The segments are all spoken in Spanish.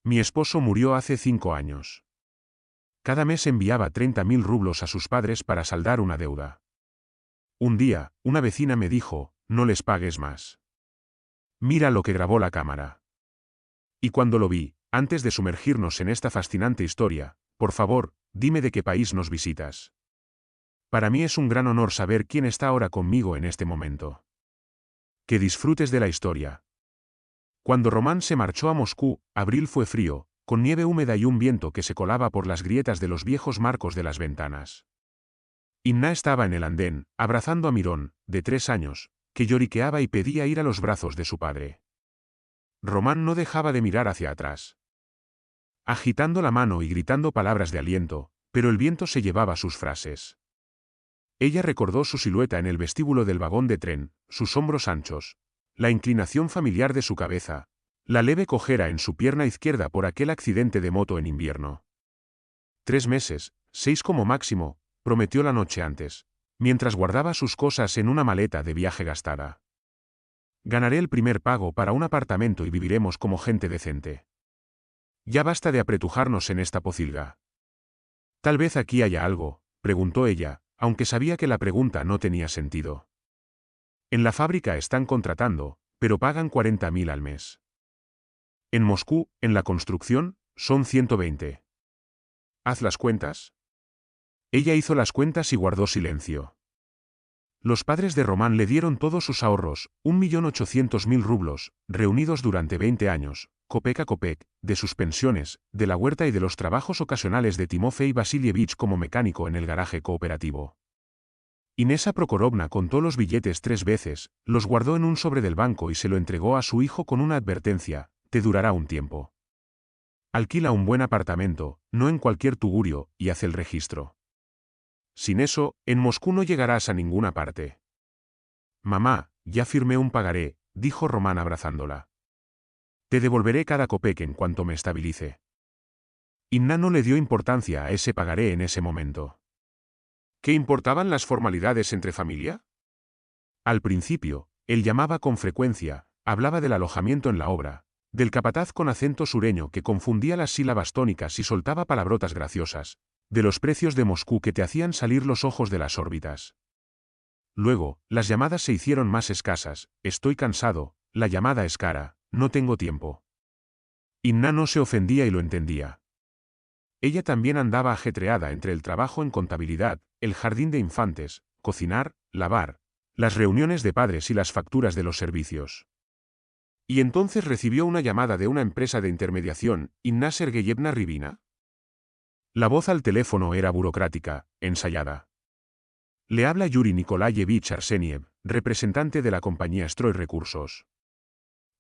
Mi esposo murió hace 5 años. Cada mes enviaba 30.000 rublos a sus padres para saldar una deuda. Un día, una vecina me dijo, no les pagues más. Mira lo que grabó la cámara. Y cuando lo vi, antes de sumergirnos en esta fascinante historia, por favor, dime de qué país nos visitas. Para mí es un gran honor saber quién está ahora conmigo en este momento. Que disfrutes de la historia. Cuando Román se marchó a Moscú, abril fue frío, con nieve húmeda y un viento que se colaba por las grietas de los viejos marcos de las ventanas. Inna estaba en el andén, abrazando a Mirón, de 3 años, que lloriqueaba y pedía ir a los brazos de su padre. Román no dejaba de mirar hacia atrás, agitando la mano y gritando palabras de aliento, pero el viento se llevaba sus frases. Ella recordó su silueta en el vestíbulo del vagón de tren, sus hombros anchos, la inclinación familiar de su cabeza, la leve cojera en su pierna izquierda por aquel accidente de moto en invierno. 3 meses, 6 como máximo, prometió la noche antes, mientras guardaba sus cosas en una maleta de viaje gastada. Ganaré el primer pago para un apartamento y viviremos como gente decente. Ya basta de apretujarnos en esta pocilga. Tal vez aquí haya algo, preguntó ella, aunque sabía que la pregunta no tenía sentido. En la fábrica están contratando, pero pagan 40.000 al mes. En Moscú, en la construcción, son 120. ¿Haz las cuentas? Ella hizo las cuentas y guardó silencio. Los padres de Román le dieron todos sus ahorros, 1.800.000 rublos, reunidos durante 20 años, copec a copec, de sus pensiones, de la huerta y de los trabajos ocasionales de Timofey Vasilievich como mecánico en el garaje cooperativo. Inesa Prokorovna contó los billetes 3 veces, los guardó en un sobre del banco y se lo entregó a su hijo con una advertencia: te durará un tiempo. Alquila un buen apartamento, no en cualquier tugurio, y haz el registro. Sin eso, en Moscú no llegarás a ninguna parte. Mamá, ya firmé un pagaré, dijo Román abrazándola. Te devolveré cada copec en cuanto me estabilice. Inna no le dio importancia a ese pagaré en ese momento. ¿Qué importaban las formalidades entre familia? Al principio, él llamaba con frecuencia, hablaba del alojamiento en la obra, del capataz con acento sureño que confundía las sílabas tónicas y soltaba palabrotas graciosas, de los precios de Moscú que te hacían salir los ojos de las órbitas. Luego, las llamadas se hicieron más escasas: estoy cansado, la llamada es cara, no tengo tiempo. Inna no se ofendía y lo entendía. Ella también andaba ajetreada entre el trabajo en contabilidad, el jardín de infantes, cocinar, lavar, las reuniones de padres y las facturas de los servicios. Y entonces recibió una llamada de una empresa de intermediación, Inna Sergeyevna Rivina. La voz al teléfono era burocrática, ensayada. Le habla Yuri Nikolayevich Arseniev, representante de la compañía Stroy Recursos.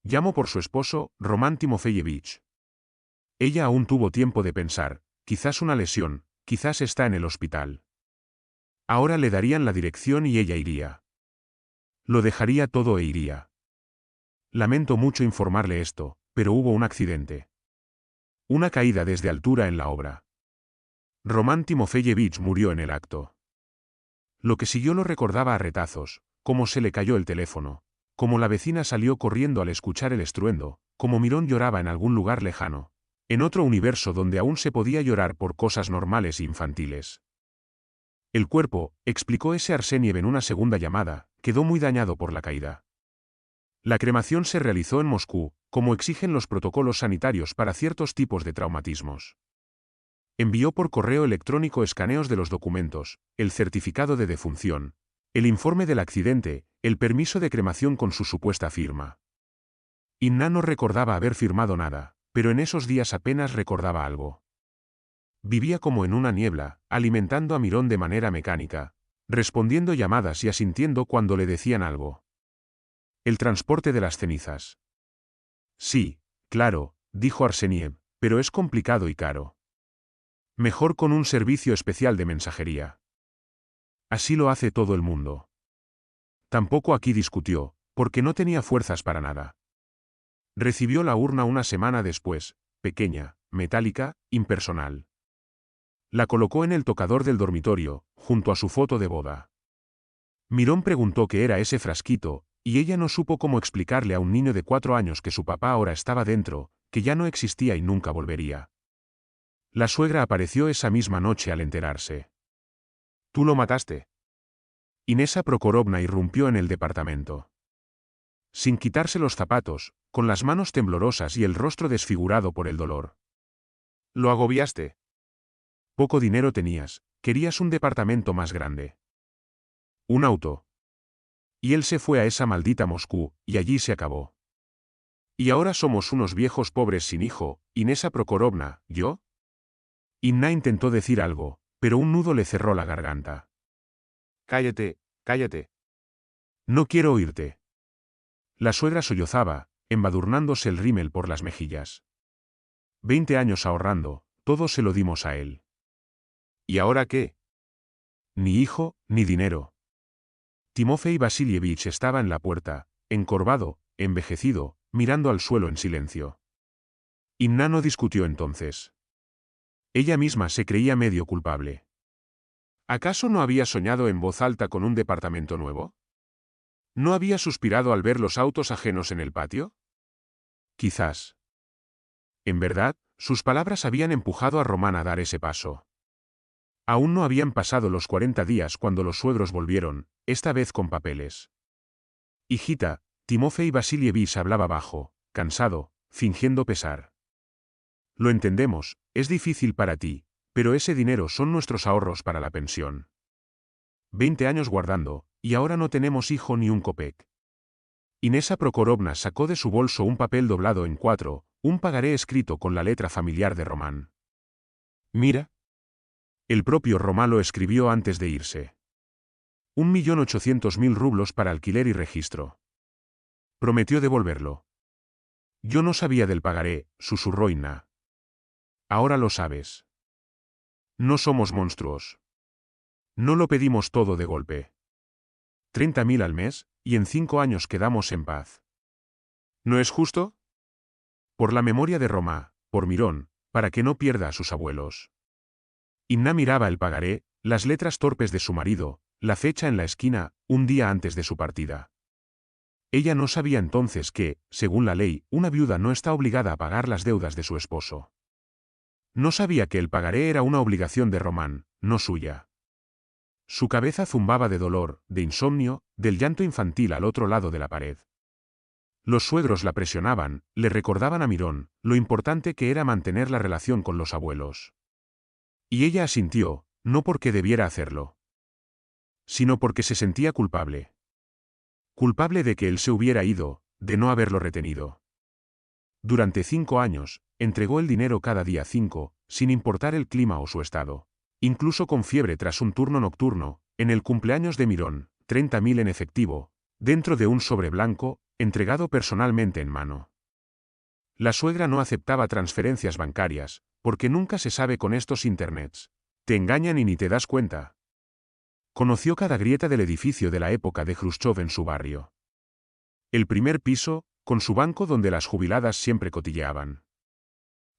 Llamo por su esposo, Román Timofeyevich. Ella aún tuvo tiempo de pensar, quizás una lesión, quizás está en el hospital. Ahora le darían la dirección y ella iría. Lo dejaría todo e iría. Lamento mucho informarle esto, pero hubo un accidente. Una caída desde altura en la obra. Román Timofeyevich murió en el acto. Lo que siguió lo recordaba a retazos: cómo se le cayó el teléfono, cómo la vecina salió corriendo al escuchar el estruendo, cómo Mirón lloraba en algún lugar lejano, en otro universo donde aún se podía llorar por cosas normales e infantiles. El cuerpo, explicó ese Arseniev en una segunda llamada, quedó muy dañado por la caída. La cremación se realizó en Moscú, como exigen los protocolos sanitarios para ciertos tipos de traumatismos. Envió por correo electrónico escaneos de los documentos, el certificado de defunción, el informe del accidente, el permiso de cremación con su supuesta firma. Inna no recordaba haber firmado nada, pero en esos días apenas recordaba algo. Vivía como en una niebla, alimentando a Mirón de manera mecánica, respondiendo llamadas y asintiendo cuando le decían algo. El transporte de las cenizas. Sí, claro, dijo Arseniev, pero es complicado y caro. Mejor con un servicio especial de mensajería. Así lo hace todo el mundo. Tampoco aquí discutió, porque no tenía fuerzas para nada. Recibió la urna una semana después, pequeña, metálica, impersonal. La colocó en el tocador del dormitorio, junto a su foto de boda. Mirón preguntó qué era ese frasquito, y ella no supo cómo explicarle a un niño de 4 años que su papá ahora estaba dentro, que ya no existía y nunca volvería. La suegra apareció esa misma noche al enterarse. «¿Tú lo mataste?». Inesa Prokorovna irrumpió en el departamento. Sin quitarse los zapatos, con las manos temblorosas y el rostro desfigurado por el dolor. «¿Lo agobiaste?». «Poco dinero tenías, querías un departamento más grande. Un auto. Y él se fue a esa maldita Moscú, y allí se acabó. Y ahora somos unos viejos pobres sin hijo, Inesa Prokorovna, ¿yo?». Inna intentó decir algo, pero un nudo le cerró la garganta. «Cállate, cállate. No quiero oírte». La suegra sollozaba, embadurnándose el rímel por las mejillas. 20 años ahorrando, todo se lo dimos a él. ¿Y ahora qué? Ni hijo, ni dinero. Timofey Vasilievich estaba en la puerta, encorvado, envejecido, mirando al suelo en silencio. Inna no discutió entonces. Ella misma se creía medio culpable. ¿Acaso no había soñado en voz alta con un departamento nuevo? ¿No había suspirado al ver los autos ajenos en el patio? Quizás. En verdad, sus palabras habían empujado a Román a dar ese paso. Aún no habían pasado los 40 días cuando los suegros volvieron, esta vez con papeles. «Hijita», Timofey Vasilievich hablaba bajo, cansado, fingiendo pesar. «Lo entendemos, es difícil para ti, pero ese dinero son nuestros ahorros para la pensión. 20 años guardando, y ahora no tenemos hijo ni un copec». Inesa Prokorovna sacó de su bolso un papel doblado en 4, un pagaré escrito con la letra familiar de Román. «Mira». El propio Román lo escribió antes de irse. 1.800.000 rublos para alquiler y registro. Prometió devolverlo. «Yo no sabía del pagaré», susurró Inna. «Ahora lo sabes. No somos monstruos. No lo pedimos todo de golpe. 30.000 al mes, y en 5 años quedamos en paz. ¿No es justo?». Por la memoria de Roma, por Mirón, para que no pierda a sus abuelos. Inna miraba el pagaré, las letras torpes de su marido, la fecha en la esquina, un día antes de su partida. Ella no sabía entonces que, según la ley, una viuda no está obligada a pagar las deudas de su esposo. No sabía que el pagaré era una obligación de Román, no suya. Su cabeza zumbaba de dolor, de insomnio, del llanto infantil al otro lado de la pared. Los suegros la presionaban, le recordaban a Mirón, lo importante que era mantener la relación con los abuelos. Y ella asintió, no porque debiera hacerlo, sino porque se sentía culpable. Culpable de que él se hubiera ido, de no haberlo retenido. Durante 5 años, entregó el dinero cada día 5, sin importar el clima o su estado. Incluso con fiebre tras un turno nocturno, en el cumpleaños de Mirón, 30.000 en efectivo, dentro de un sobre blanco, entregado personalmente en mano. La suegra no aceptaba transferencias bancarias, porque nunca se sabe con estos internets. Te engañan y ni te das cuenta. Conoció cada grieta del edificio de la época de Khrushchev en su barrio. El primer piso, con su banco donde las jubiladas siempre cotilleaban.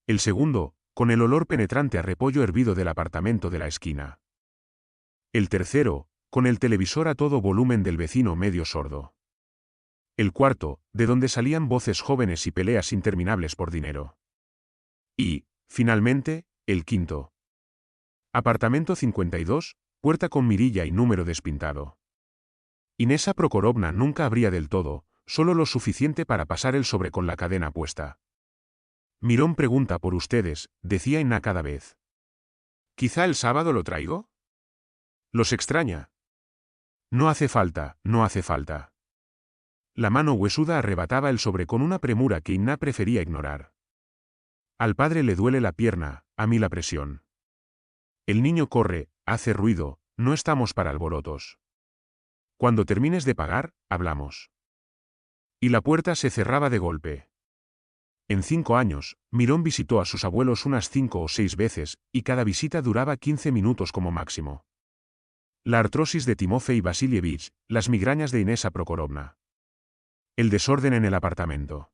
El segundo, con el olor penetrante a repollo hervido del apartamento de la esquina. El tercero, con el televisor a todo volumen del vecino medio sordo. El cuarto, de donde salían voces jóvenes y peleas interminables por dinero. Y, finalmente, el quinto. Apartamento 52, puerta con mirilla y número despintado. Inesa Prokorovna nunca abría del todo, solo lo suficiente para pasar el sobre con la cadena puesta. Mirón pregunta por ustedes, decía Inna cada vez. ¿Quizá el sábado lo traigo? ¿Los extraña? No hace falta, no hace falta. La mano huesuda arrebataba el sobre con una premura que Inna prefería ignorar. Al padre le duele la pierna, a mí la presión. El niño corre, hace ruido, no estamos para alborotos. Cuando termines de pagar, hablamos. Y la puerta se cerraba de golpe. En 5 años, Mirón visitó a sus abuelos unas 5 o 6 veces, y cada visita duraba 15 minutos como máximo. La artrosis de Timofey Vasilievich, las migrañas de Inesa Prokorovna. El desorden en el apartamento.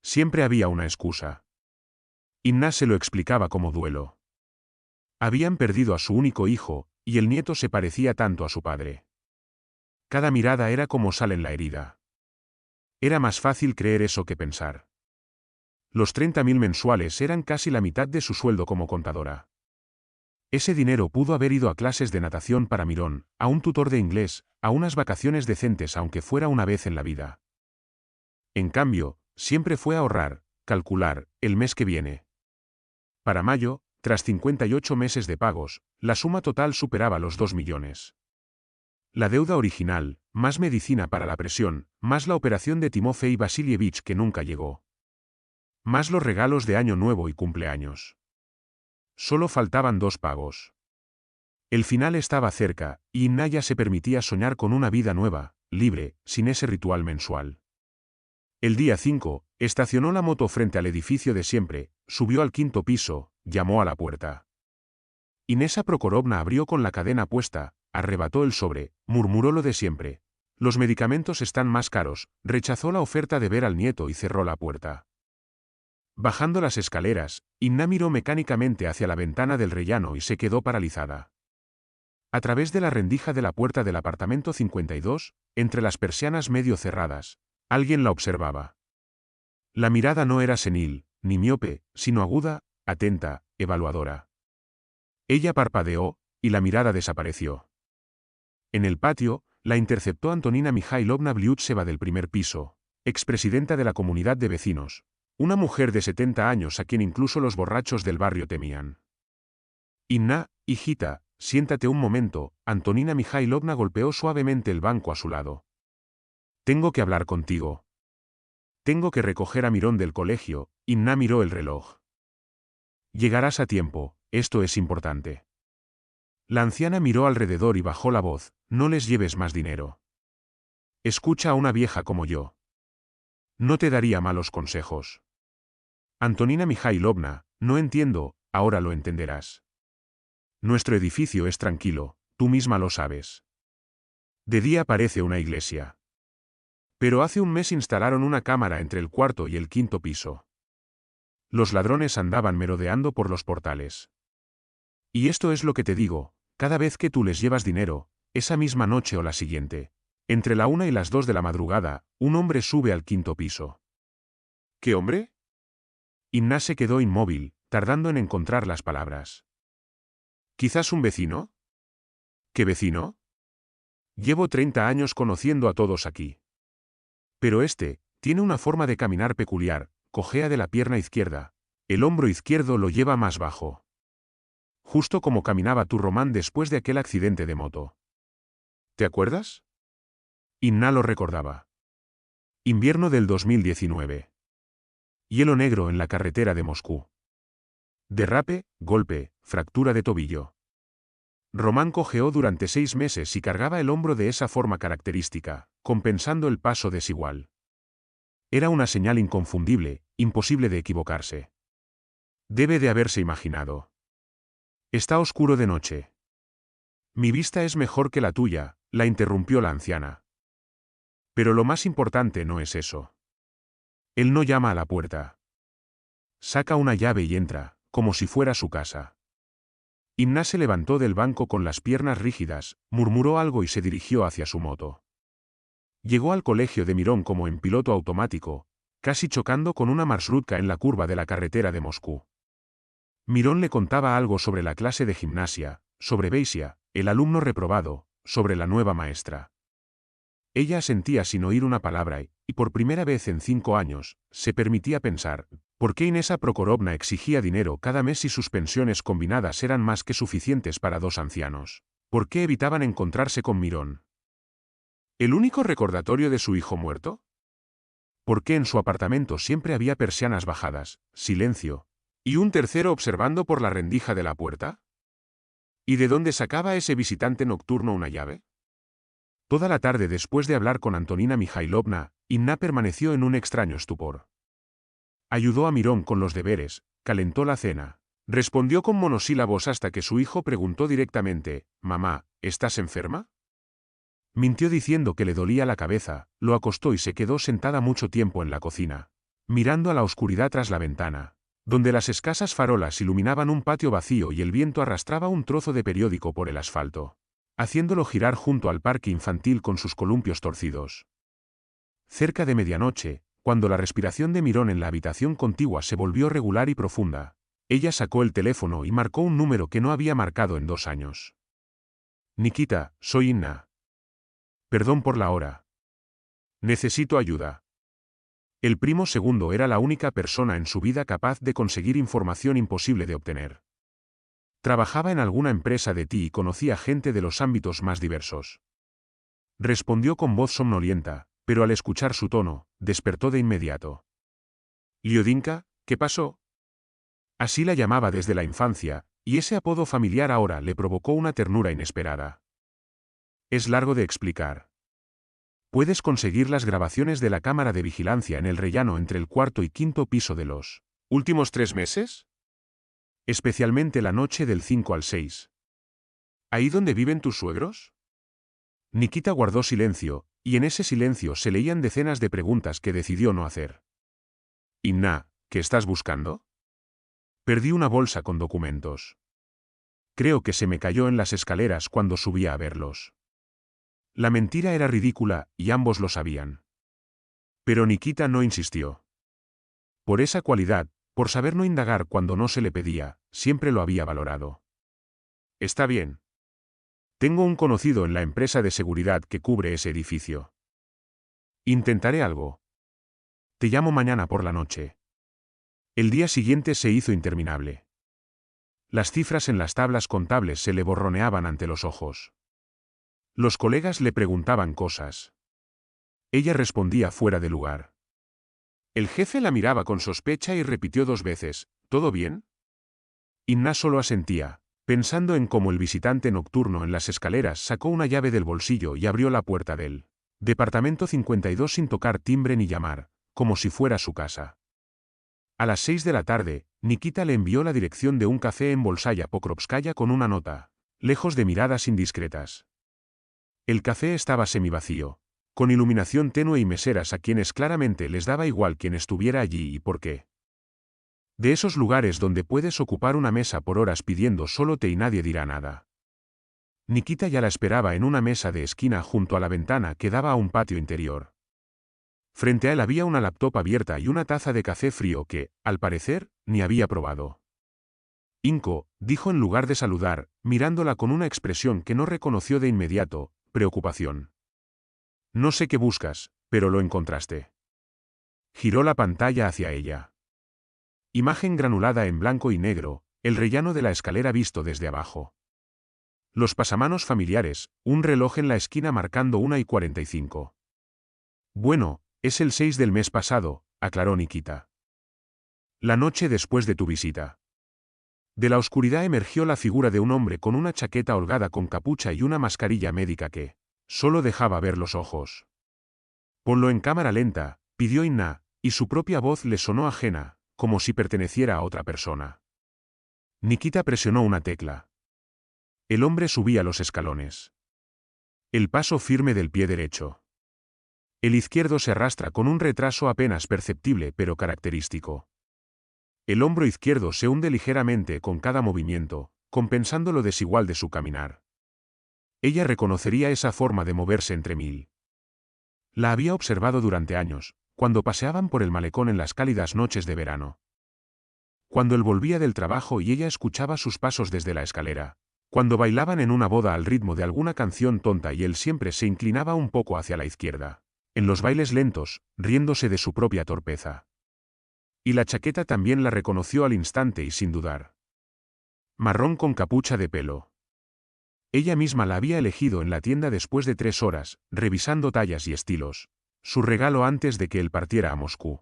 Siempre había una excusa. Inna se lo explicaba como duelo. Habían perdido a su único hijo, y el nieto se parecía tanto a su padre. Cada mirada era como sal en la herida. Era más fácil creer eso que pensar. Los 30.000 mensuales eran casi la mitad de su sueldo como contadora. Ese dinero pudo haber ido a clases de natación para Mirón, a un tutor de inglés, a unas vacaciones decentes aunque fuera una vez en la vida. En cambio, siempre fue ahorrar, calcular, el mes que viene. Para mayo, tras 58 meses de pagos, la suma total superaba los 2 millones. La deuda original, más medicina para la presión, más la operación de Timofey Vasilievich que nunca llegó. Más los regalos de Año Nuevo y cumpleaños. Solo faltaban 2 pagos. El final estaba cerca, y Inna ya se permitía soñar con una vida nueva, libre, sin ese ritual mensual. El día 5, estacionó la moto frente al edificio de siempre, subió al 5.º piso, llamó a la puerta. Inesa Prokorovna abrió con la cadena puesta, arrebató el sobre, murmuró lo de siempre. Los medicamentos están más caros, rechazó la oferta de ver al nieto y cerró la puerta. Bajando las escaleras, Inna miró mecánicamente hacia la ventana del rellano y se quedó paralizada. A través de la rendija de la puerta del apartamento 52, entre las persianas medio cerradas, alguien la observaba. La mirada no era senil, ni miope, sino aguda, atenta, evaluadora. Ella parpadeó, y la mirada desapareció. En el patio, la interceptó Antonina Mikhailovna Bliutseva del primer piso, expresidenta de la comunidad de vecinos. Una mujer de 70 años a quien incluso los borrachos del barrio temían. Inna, hijita, siéntate un momento, Antonina Mikhailovna golpeó suavemente el banco a su lado. Tengo que hablar contigo. Tengo que recoger a Mirón del colegio. Inna miró el reloj. Llegarás a tiempo, esto es importante. La anciana miró alrededor y bajó la voz, no les lleves más dinero. Escucha a una vieja como yo. No te daría malos consejos. Antonina Mikhailovna, no entiendo, ahora lo entenderás. Nuestro edificio es tranquilo, tú misma lo sabes. De día parece una iglesia. Pero hace un mes instalaron una cámara entre el 4.º y el 5.º piso. Los ladrones andaban merodeando por los portales. Y esto es lo que te digo, cada vez que tú les llevas dinero, esa misma noche o la siguiente, entre la 1 y las 2 de la madrugada, un hombre sube al 5.º piso. ¿Qué hombre? Inna se quedó inmóvil, tardando en encontrar las palabras. ¿Quizás un vecino? ¿Qué vecino? Llevo 30 años conociendo a todos aquí. Pero tiene una forma de caminar peculiar, cojea de la pierna izquierda, el hombro izquierdo lo lleva más bajo. Justo como caminaba tu Román después de aquel accidente de moto. ¿Te acuerdas? Inna lo recordaba. Invierno del 2019. Hielo negro en la carretera de Moscú. Derrape, golpe, fractura de tobillo. Román cojeó durante 6 meses y cargaba el hombro de esa forma característica, compensando el paso desigual. Era una señal inconfundible, imposible de equivocarse. Debe de haberse imaginado. Está oscuro de noche. Mi vista es mejor que la tuya, la interrumpió la anciana. Pero lo más importante no es eso. Él no llama a la puerta. Saca una llave y entra, como si fuera su casa. Inna se levantó del banco con las piernas rígidas, murmuró algo y se dirigió hacia su moto. Llegó al colegio de Mirón como en piloto automático, casi chocando con una marsrutka en la curva de la carretera de Moscú. Mirón le contaba algo sobre la clase de gimnasia, sobre Beisia, el alumno reprobado, sobre la nueva maestra. Ella asentía sin oír una palabra y por primera vez en 5 años, se permitía pensar, ¿por qué Inesa Prokorovna exigía dinero cada mes si sus pensiones combinadas eran más que suficientes para 2 ancianos? ¿Por qué evitaban encontrarse con Mirón? ¿El único recordatorio de su hijo muerto? ¿Por qué en su apartamento siempre había persianas bajadas, silencio, y un tercero observando por la rendija de la puerta? ¿Y de dónde sacaba ese visitante nocturno una llave? Toda la tarde después de hablar con Antonina Mikhailovna, Inna permaneció en un extraño estupor. Ayudó a Mirón con los deberes, calentó la cena, respondió con monosílabos hasta que su hijo preguntó directamente, «Mamá, ¿estás enferma?» Mintió diciendo que le dolía la cabeza, lo acostó y se quedó sentada mucho tiempo en la cocina, mirando a la oscuridad tras la ventana, donde las escasas farolas iluminaban un patio vacío y el viento arrastraba un trozo de periódico por el asfalto, haciéndolo girar junto al parque infantil con sus columpios torcidos. Cerca de medianoche, Cuando la respiración de Mirón en la habitación contigua se volvió regular y profunda, ella sacó el teléfono y marcó un número que no había marcado en 2 años. Nikita, soy Inna. Perdón por la hora. Necesito ayuda. El primo segundo era la única persona en su vida capaz de conseguir información imposible de obtener. Trabajaba en alguna empresa de ti y conocía gente de los ámbitos más diversos. Respondió con voz somnolienta, pero al escuchar su tono, despertó de inmediato. Liodinka, ¿qué pasó? Así la llamaba desde la infancia, y ese apodo familiar ahora le provocó una ternura inesperada. Es largo de explicar. Puedes conseguir las grabaciones de la cámara de vigilancia en el rellano entre el 4º y 5º piso de los últimos 3 meses. Especialmente la noche del 5 al 6. ¿Ahí donde viven tus suegros? Nikita guardó silencio, y en ese silencio se leían decenas de preguntas que decidió no hacer. Inna, ¿qué estás buscando? Perdí una bolsa con documentos. Creo que se me cayó en las escaleras cuando subía a verlos. La mentira era ridícula, y ambos lo sabían. Pero Nikita no insistió. Por esa cualidad, por saber no indagar cuando no se le pedía, siempre lo había valorado. Está bien. Tengo un conocido en la empresa de seguridad que cubre ese edificio. Intentaré algo. Te llamo mañana por la noche. El día siguiente se hizo interminable. Las cifras en las tablas contables se le borroneaban ante los ojos. Los colegas le preguntaban cosas. Ella respondía fuera de lugar. El jefe la miraba con sospecha y repitió 2 veces, ¿todo bien? Inna solo asentía, pensando en cómo el visitante nocturno en las escaleras sacó una llave del bolsillo y abrió la puerta del departamento 52 sin tocar timbre ni llamar, como si fuera su casa. A las 6 de la tarde, Nikita le envió la dirección de un café en Bolsaya Pokrovskaya con una nota, lejos de miradas indiscretas. El café estaba semivacío, con iluminación tenue y meseras a quienes claramente les daba igual quién estuviera allí y por qué. De esos lugares donde puedes ocupar una mesa por horas pidiendo solo té y nadie dirá nada. Nikita ya la esperaba en una mesa de esquina junto a la ventana que daba a un patio interior. Frente a él había una laptop abierta y una taza de café frío que, al parecer, ni había probado. Inko, dijo en lugar de saludar, mirándola con una expresión que no reconoció de inmediato, preocupación. No sé qué buscas, pero lo encontraste. Giró la pantalla hacia ella. Imagen granulada en blanco y negro, el rellano de la escalera visto desde abajo. Los pasamanos familiares, un reloj en la esquina marcando 1:45. Bueno, es el 6 del mes pasado, aclaró Nikita. La noche después de tu visita. De la oscuridad emergió la figura de un hombre con una chaqueta holgada con capucha y una mascarilla médica que solo dejaba ver los ojos. Ponlo en cámara lenta, pidió Inna, y su propia voz le sonó ajena, como si perteneciera a otra persona. Nikita presionó una tecla. El hombre subía los escalones. El paso firme del pie derecho. El izquierdo se arrastra con un retraso apenas perceptible pero característico. El hombro izquierdo se hunde ligeramente con cada movimiento, compensando lo desigual de su caminar. Ella reconocería esa forma de moverse entre 1000. La había observado durante años, cuando paseaban por el malecón en las cálidas noches de verano. Cuando él volvía del trabajo y ella escuchaba sus pasos desde la escalera. Cuando bailaban en una boda al ritmo de alguna canción tonta y él siempre se inclinaba un poco hacia la izquierda. En los bailes lentos, riéndose de su propia torpeza. Y la chaqueta también la reconoció al instante y sin dudar. Marrón con capucha de pelo. Ella misma la había elegido en la tienda después de 3 horas, revisando tallas y estilos. Su regalo antes de que él partiera a Moscú.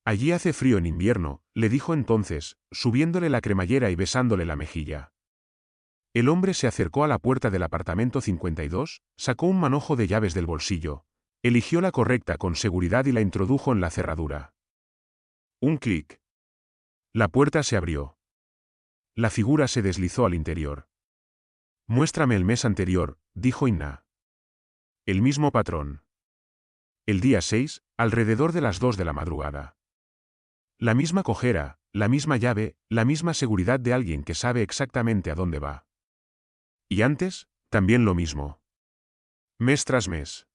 Allí hace frío en invierno, le dijo entonces, subiéndole la cremallera y besándole la mejilla. El hombre se acercó a la puerta del apartamento 52, sacó un manojo de llaves del bolsillo, eligió la correcta con seguridad y la introdujo en la cerradura. Un clic. La puerta se abrió. La figura se deslizó al interior. Muéstrame el mes anterior, dijo Inna. El mismo patrón. El día 6, alrededor de las 2 de la madrugada. La misma cojera, la misma llave, la misma seguridad de alguien que sabe exactamente a dónde va. Y antes, también lo mismo. Mes tras mes.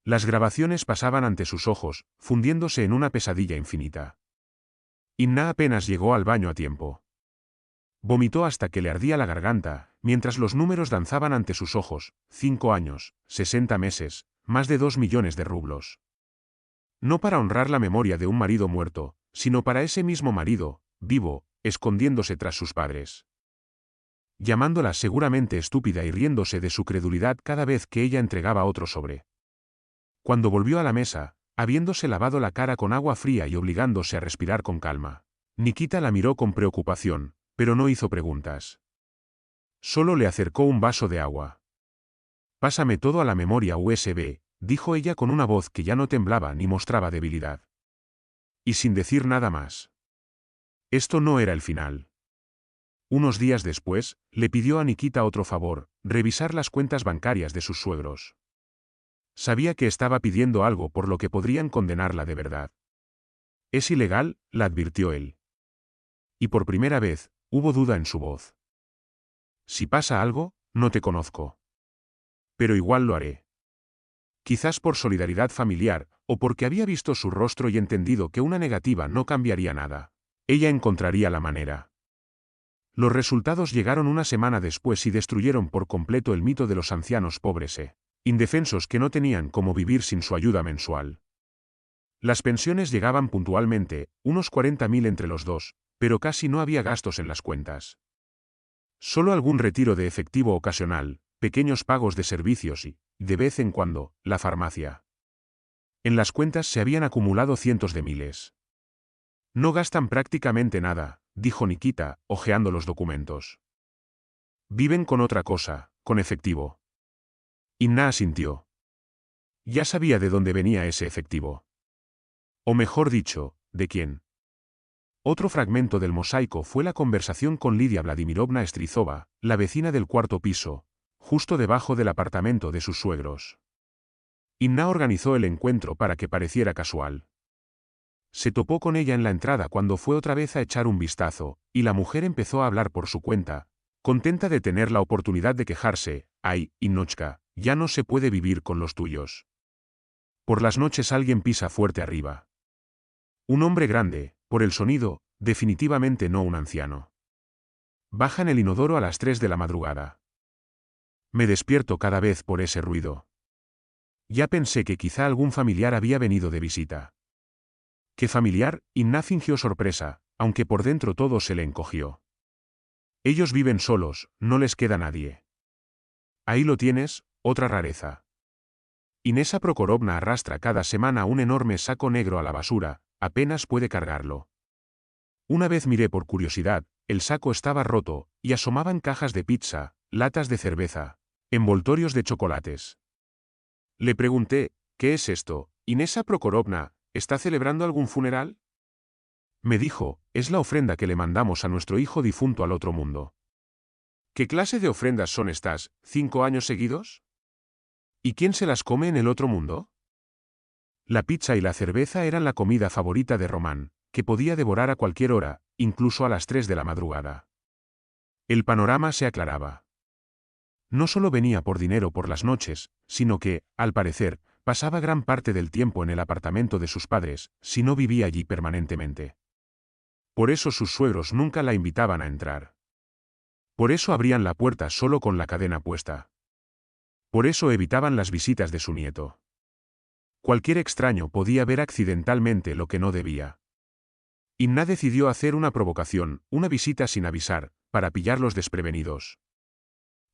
Las grabaciones pasaban ante sus ojos, fundiéndose en una pesadilla infinita. Inna apenas llegó al baño a tiempo. Vomitó hasta que le ardía la garganta, mientras los números danzaban ante sus ojos: 5 años, 60 meses, más de 2 millones de rublos. No para honrar la memoria de un marido muerto, sino para ese mismo marido, vivo, escondiéndose tras sus padres. Llamándola seguramente estúpida y riéndose de su credulidad cada vez que ella entregaba otro sobre. Cuando volvió a la mesa, habiéndose lavado la cara con agua fría y obligándose a respirar con calma, Nikita la miró con preocupación, pero no hizo preguntas. Solo le acercó un vaso de agua. «Pásame todo a la memoria USB», dijo ella con una voz que ya no temblaba ni mostraba debilidad. Y sin decir nada más. Esto no era el final. Unos días después, le pidió a Nikita otro favor: revisar las cuentas bancarias de sus suegros. Sabía que estaba pidiendo algo por lo que podrían condenarla de verdad. «Es ilegal», la advirtió él. Y por primera vez, hubo duda en su voz. «Si pasa algo, no te conozco. Pero igual lo haré». Quizás por solidaridad familiar, o porque había visto su rostro y entendido que una negativa no cambiaría nada. Ella encontraría la manera. Los resultados llegaron una semana después y destruyeron por completo el mito de los ancianos pobres indefensos que no tenían cómo vivir sin su ayuda mensual. Las pensiones llegaban puntualmente, unos 40.000 entre los dos, pero casi no había gastos en las cuentas. Solo algún retiro de efectivo ocasional, pequeños pagos de servicios y, de vez en cuando, la farmacia. En las cuentas se habían acumulado cientos de miles. «No gastan prácticamente nada», dijo Nikita, hojeando los documentos. «Viven con otra cosa, con efectivo». Inna asintió. Ya sabía de dónde venía ese efectivo. O mejor dicho, de quién. Otro fragmento del mosaico fue la conversación con Lidia Vladimirovna Strizova, la vecina del cuarto piso, justo debajo del apartamento de sus suegros. Inna organizó el encuentro para que pareciera casual. Se topó con ella en la entrada cuando fue otra vez a echar un vistazo, y la mujer empezó a hablar por su cuenta, contenta de tener la oportunidad de quejarse: «Ay, Innochka, ya no se puede vivir con los tuyos. Por las noches alguien pisa fuerte arriba. Un hombre grande, por el sonido, definitivamente no un anciano. Bajan el inodoro a las 3 de la madrugada. Me despierto cada vez por ese ruido. Ya pensé que quizá algún familiar había venido de visita». «¿Qué familiar?», Inna fingió sorpresa, aunque por dentro todo se le encogió. «Ellos viven solos, no les queda nadie». «Ahí lo tienes, otra rareza». Inesa Prokorovna arrastra cada semana un enorme saco negro a la basura, apenas puede cargarlo. Una vez miré por curiosidad, el saco estaba roto, y asomaban cajas de pizza, latas de cerveza, envoltorios de chocolates. Le pregunté: «¿Qué es esto, Inesa Prokorovna? ¿Está celebrando algún funeral?». Me dijo: «Es la ofrenda que le mandamos a nuestro hijo difunto al otro mundo». «¿Qué clase de ofrendas son estas, 5 años seguidos? ¿Y quién se las come en el otro mundo?». La pizza y la cerveza eran la comida favorita de Román, que podía devorar a cualquier hora, incluso a las 3 de la madrugada. El panorama se aclaraba. No solo venía por dinero por las noches, sino que, al parecer, pasaba gran parte del tiempo en el apartamento de sus padres, si no vivía allí permanentemente. Por eso sus suegros nunca la invitaban a entrar. Por eso abrían la puerta solo con la cadena puesta. Por eso evitaban las visitas de su nieto. Cualquier extraño podía ver accidentalmente lo que no debía. Inna decidió hacer una provocación, una visita sin avisar, para pillarlos desprevenidos.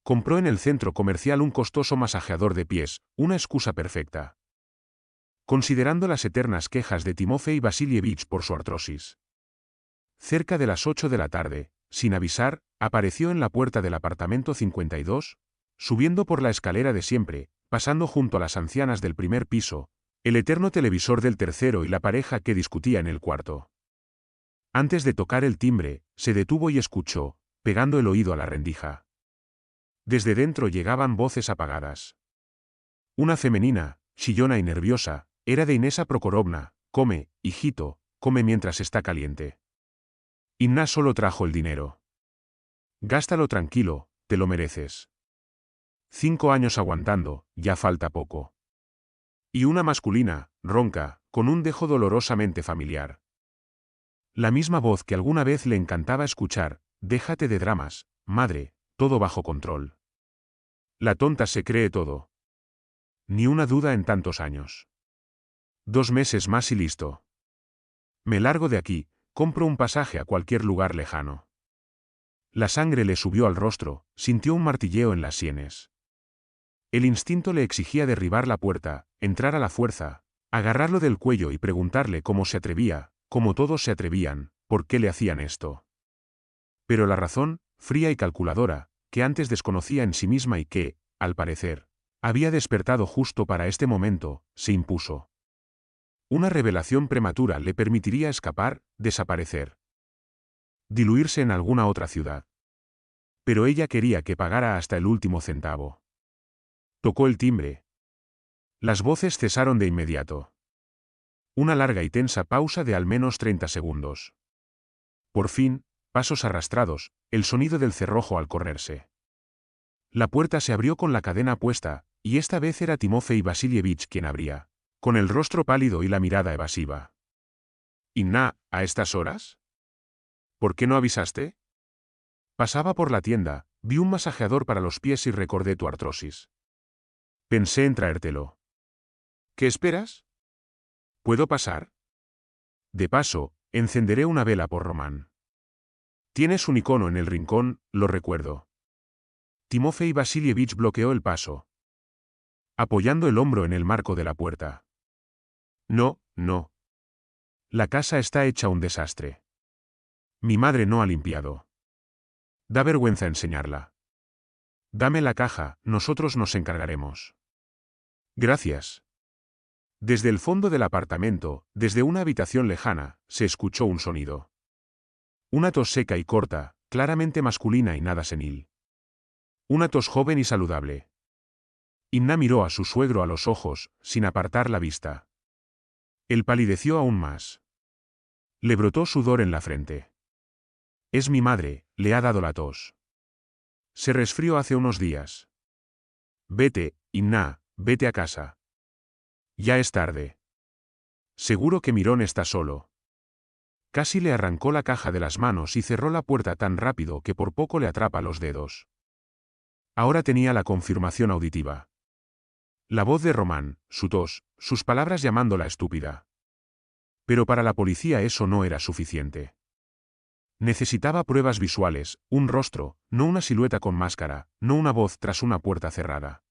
Compró en el centro comercial un costoso masajeador de pies, una excusa perfecta. Considerando las eternas quejas de Timofey Vasilievich por su artrosis. Cerca de las 8 de la tarde, sin avisar, apareció en la puerta del apartamento 52, subiendo por la escalera de siempre, pasando junto a las ancianas del primer piso, el eterno televisor del tercero y la pareja que discutía en el cuarto. Antes de tocar el timbre, se detuvo y escuchó, pegando el oído a la rendija. Desde dentro llegaban voces apagadas. Una femenina, chillona y nerviosa, era de Inesa Prokorovna: «Come, hijito, come mientras está caliente». Inna solo trajo el dinero. «Gástalo tranquilo, te lo mereces. 5 años aguantando, ya falta poco». Y una masculina, ronca, con un dejo dolorosamente familiar. La misma voz que alguna vez le encantaba escuchar: déjate de dramas, madre, todo bajo control. La tonta se cree todo. Ni una duda en tantos años. 2 meses más y listo. Me largo de aquí, compro un pasaje a cualquier lugar lejano. La sangre le subió al rostro, sintió un martilleo en las sienes. El instinto le exigía derribar la puerta, entrar a la fuerza, agarrarlo del cuello y preguntarle cómo se atrevía, como todos se atrevían, por qué le hacían esto. Pero la razón, fría y calculadora, que antes desconocía en sí misma y que, al parecer, había despertado justo para este momento, se impuso. Una revelación prematura le permitiría escapar, desaparecer. Diluirse en alguna otra ciudad. Pero ella quería que pagara hasta el último centavo. Tocó el timbre. Las voces cesaron de inmediato. Una larga y tensa pausa de al menos 30 segundos. Por fin, pasos arrastrados, el sonido del cerrojo al correrse. La puerta se abrió con la cadena puesta, y esta vez era Timofey Vasilievich quien abría, con el rostro pálido y la mirada evasiva. «Inna, ¿a estas horas? ¿Por qué no avisaste?» Pasaba por la tienda, vi un masajeador para los pies y recordé tu artrosis. Pensé en traértelo. ¿Qué esperas? ¿Puedo pasar? De paso, encenderé una vela por Román. Tienes un icono en el rincón, lo recuerdo. Timofey Vasilievich bloqueó el paso, apoyando el hombro en el marco de la puerta. No, no. La casa está hecha un desastre. Mi madre no ha limpiado. Da vergüenza enseñarla. Dame la caja, nosotros nos encargaremos. Gracias. Desde el fondo del apartamento, desde una habitación lejana, se escuchó un sonido. Una tos seca y corta, claramente masculina y nada senil. Una tos joven y saludable. Inna miró a su suegro a los ojos, sin apartar la vista. Él palideció aún más. Le brotó sudor en la frente. Es mi madre, le ha dado la tos. Se resfrió hace unos días. Vete, Inna, vete a casa. Ya es tarde. Seguro que Mirón está solo. Casi le arrancó la caja de las manos y cerró la puerta tan rápido que por poco le atrapa los dedos. Ahora tenía la confirmación auditiva. La voz de Román, su tos, sus palabras llamándola estúpida. Pero para la policía eso no era suficiente. Necesitaba pruebas visuales, un rostro, no una silueta con máscara, no una voz tras una puerta cerrada.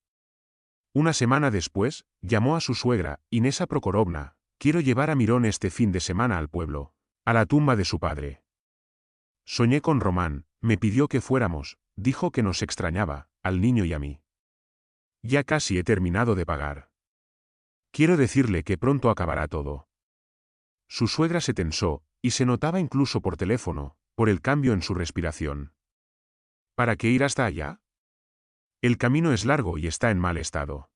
Una semana después, llamó a su suegra, Inesa Prokorovna: quiero llevar a Mirón este fin de semana al pueblo, a la tumba de su padre. Soñé con Román, me pidió que fuéramos, dijo que nos extrañaba, al niño y a mí. Ya casi he terminado de pagar. Quiero decirle que pronto acabará todo. Su suegra se tensó, y se notaba incluso por teléfono, por el cambio en su respiración. ¿Para qué ir hasta allá? El camino es largo y está en mal estado.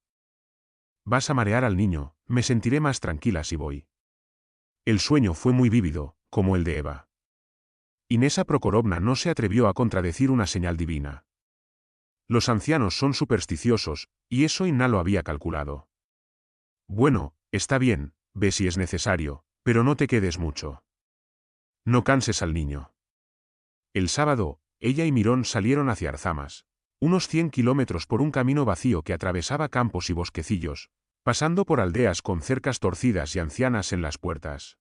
Vas a marear al niño, me sentiré más tranquila si voy. El sueño fue muy vívido, como el de Eva. Inesa Prokorovna no se atrevió a contradecir una señal divina. Los ancianos son supersticiosos, y eso Inna lo había calculado. Bueno, está bien, ve si es necesario, pero no te quedes mucho. No canses al niño. El sábado, ella y Mirón salieron hacia Arzamas, unos 100 kilómetros por un camino vacío que atravesaba campos y bosquecillos, pasando por aldeas con cercas torcidas y ancianas en las puertas.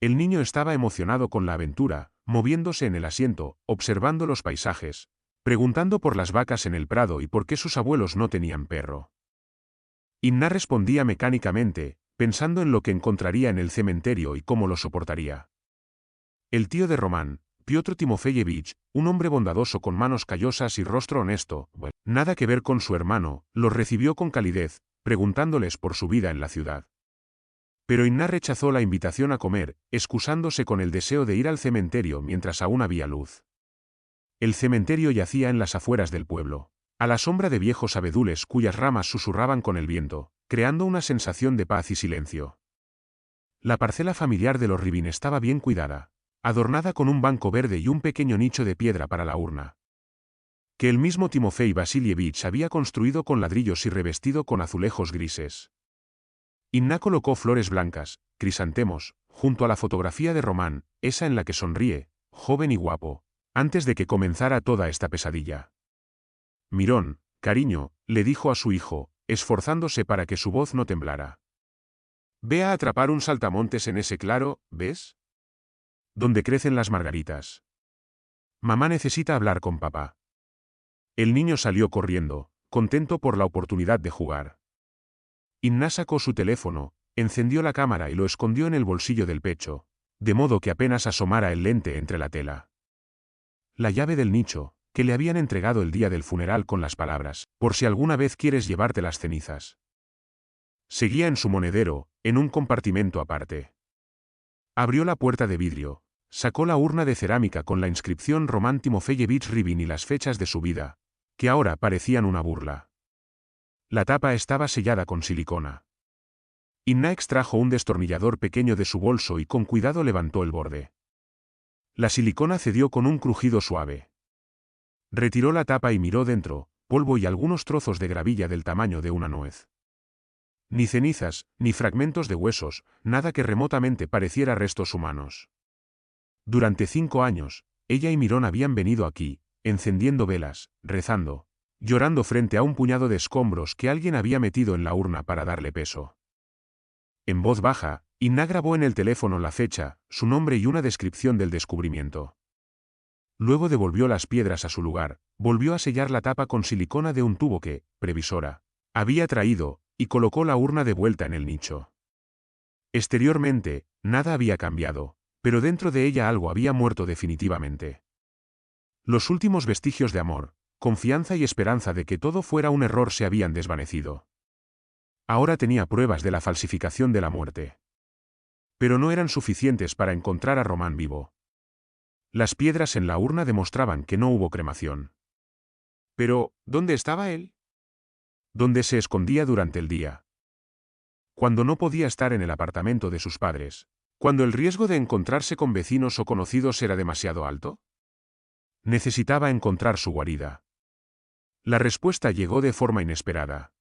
El niño estaba emocionado con la aventura, moviéndose en el asiento, observando los paisajes, preguntando por las vacas en el prado y por qué sus abuelos no tenían perro. Inna respondía mecánicamente, pensando en lo que encontraría en el cementerio y cómo lo soportaría. El tío de Román, Piotr Timofeyevich, un hombre bondadoso con manos callosas y rostro honesto, nada que ver con su hermano, los recibió con calidez, preguntándoles por su vida en la ciudad. Pero Inna rechazó la invitación a comer, excusándose con el deseo de ir al cementerio mientras aún había luz. El cementerio yacía en las afueras del pueblo, a la sombra de viejos abedules cuyas ramas susurraban con el viento, creando una sensación de paz y silencio. La parcela familiar de los Rivin estaba bien cuidada, adornada con un banco verde y un pequeño nicho de piedra para la urna, que el mismo Timofey Vasilievich había construido con ladrillos y revestido con azulejos grises. Inna colocó flores blancas, crisantemos, junto a la fotografía de Román, esa en la que sonríe, joven y guapo, antes de que comenzara toda esta pesadilla. Mirón, cariño, le dijo a su hijo, esforzándose para que su voz no temblara. Ve a atrapar un saltamontes en ese claro, ¿ves? Donde crecen las margaritas. Mamá necesita hablar con papá. El niño salió corriendo, contento por la oportunidad de jugar. Inna sacó su teléfono, encendió la cámara y lo escondió en el bolsillo del pecho, de modo que apenas asomara el lente entre la tela. La llave del nicho, que le habían entregado el día del funeral con las palabras, por si alguna vez quieres llevarte las cenizas. Seguía en su monedero, en un compartimento aparte. Abrió la puerta de vidrio, sacó la urna de cerámica con la inscripción Román Timofeyevich Rivin y las fechas de su vida, que ahora parecían una burla. La tapa estaba sellada con silicona. Inna extrajo un destornillador pequeño de su bolso y con cuidado levantó el borde. La silicona cedió con un crujido suave. Retiró la tapa y miró dentro, polvo y algunos trozos de gravilla del tamaño de una nuez. Ni cenizas, ni fragmentos de huesos, nada que remotamente pareciera restos humanos. Durante 5 años, ella y Mirón habían venido aquí, encendiendo velas, rezando, llorando frente a un puñado de escombros que alguien había metido en la urna para darle peso. En voz baja, Inna grabó en el teléfono la fecha, su nombre y una descripción del descubrimiento. Luego devolvió las piedras a su lugar, volvió a sellar la tapa con silicona de un tubo que, previsora, había traído, y colocó la urna de vuelta en el nicho. Exteriormente, nada había cambiado, pero dentro de ella algo había muerto definitivamente. Los últimos vestigios de amor, confianza y esperanza de que todo fuera un error se habían desvanecido. Ahora tenía pruebas de la falsificación de la muerte. Pero no eran suficientes para encontrar a Román vivo. Las piedras en la urna demostraban que no hubo cremación. Pero, ¿dónde estaba él? ¿Dónde se escondía durante el día? Cuando no podía estar en el apartamento de sus padres, cuando el riesgo de encontrarse con vecinos o conocidos era demasiado alto. Necesitaba encontrar su guarida. La respuesta llegó de forma inesperada.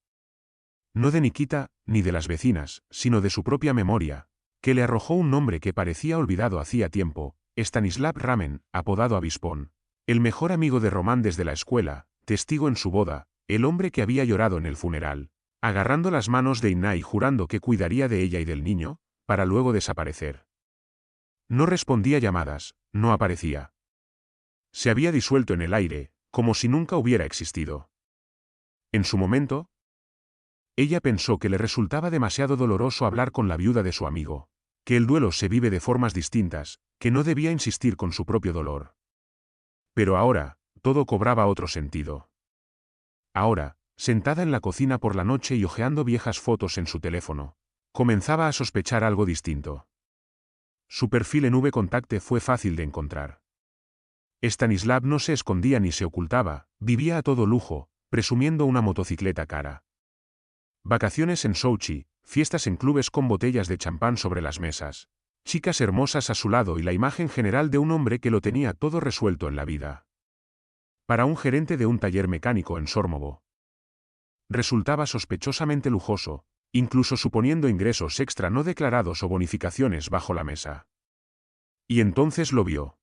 No de Nikita, ni de las vecinas, sino de su propia memoria, que le arrojó un nombre que parecía olvidado hacía tiempo, Stanislav Ramen, apodado Avispón, el mejor amigo de Román desde la escuela, testigo en su boda, el hombre que había llorado en el funeral, agarrando las manos de Inna y jurando que cuidaría de ella y del niño, para luego desaparecer. No respondía llamadas, no aparecía. Se había disuelto en el aire, como si nunca hubiera existido. En su momento, ella pensó que le resultaba demasiado doloroso hablar con la viuda de su amigo, que el duelo se vive de formas distintas, que no debía insistir con su propio dolor. Pero ahora, todo cobraba otro sentido. Ahora, sentada en la cocina por la noche y hojeando viejas fotos en su teléfono, comenzaba a sospechar algo distinto. Su perfil en VKontakte fue fácil de encontrar. Stanislav no se escondía ni se ocultaba, vivía a todo lujo, presumiendo una motocicleta cara. Vacaciones en Sochi, fiestas en clubes con botellas de champán sobre las mesas, chicas hermosas a su lado y la imagen general de un hombre que lo tenía todo resuelto en la vida. Para un gerente de un taller mecánico en Sormovo. Resultaba sospechosamente lujoso, incluso suponiendo ingresos extra no declarados o bonificaciones bajo la mesa. Y entonces lo vio.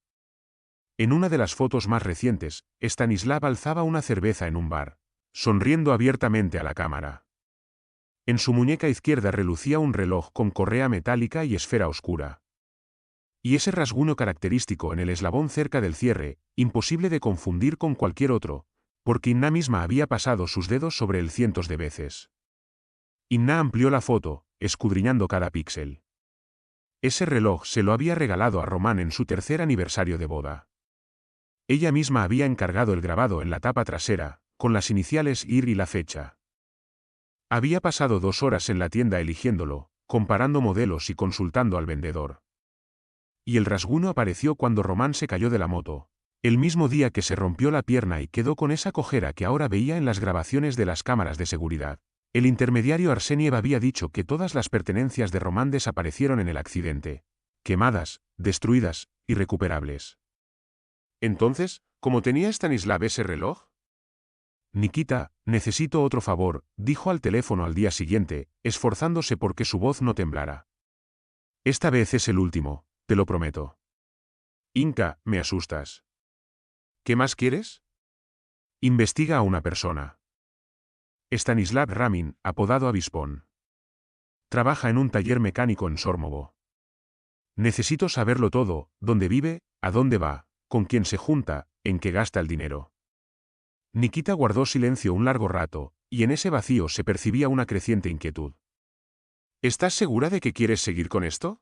En una de las fotos más recientes, Stanislav alzaba una cerveza en un bar, sonriendo abiertamente a la cámara. En su muñeca izquierda relucía un reloj con correa metálica y esfera oscura. Y ese rasguño característico en el eslabón cerca del cierre, imposible de confundir con cualquier otro, porque Inna misma había pasado sus dedos sobre él cientos de veces. Inna amplió la foto, escudriñando cada píxel. Ese reloj se lo había regalado a Román en su 3er aniversario de boda. Ella misma había encargado el grabado en la tapa trasera, con las iniciales IR y la fecha. Había pasado 2 horas en la tienda eligiéndolo, comparando modelos y consultando al vendedor. Y el rasguño apareció cuando Román se cayó de la moto, el mismo día que se rompió la pierna y quedó con esa cojera que ahora veía en las grabaciones de las cámaras de seguridad. El intermediario Arseniev había dicho que todas las pertenencias de Román desaparecieron en el accidente, quemadas, destruidas, irrecuperables. Entonces, ¿cómo tenía Stanislav ese reloj? Nikita, necesito otro favor, dijo al teléfono al día siguiente, esforzándose porque su voz no temblara. Esta vez es el último, te lo prometo. Inka, me asustas. ¿Qué más quieres? Investiga a una persona. Stanislav Ramin, apodado Avispón. Trabaja en un taller mecánico en Sormovo. Necesito saberlo todo, dónde vive, a dónde va, con quién se junta, en qué gasta el dinero. Nikita guardó silencio un largo rato, y en ese vacío se percibía una creciente inquietud. ¿Estás segura de que quieres seguir con esto?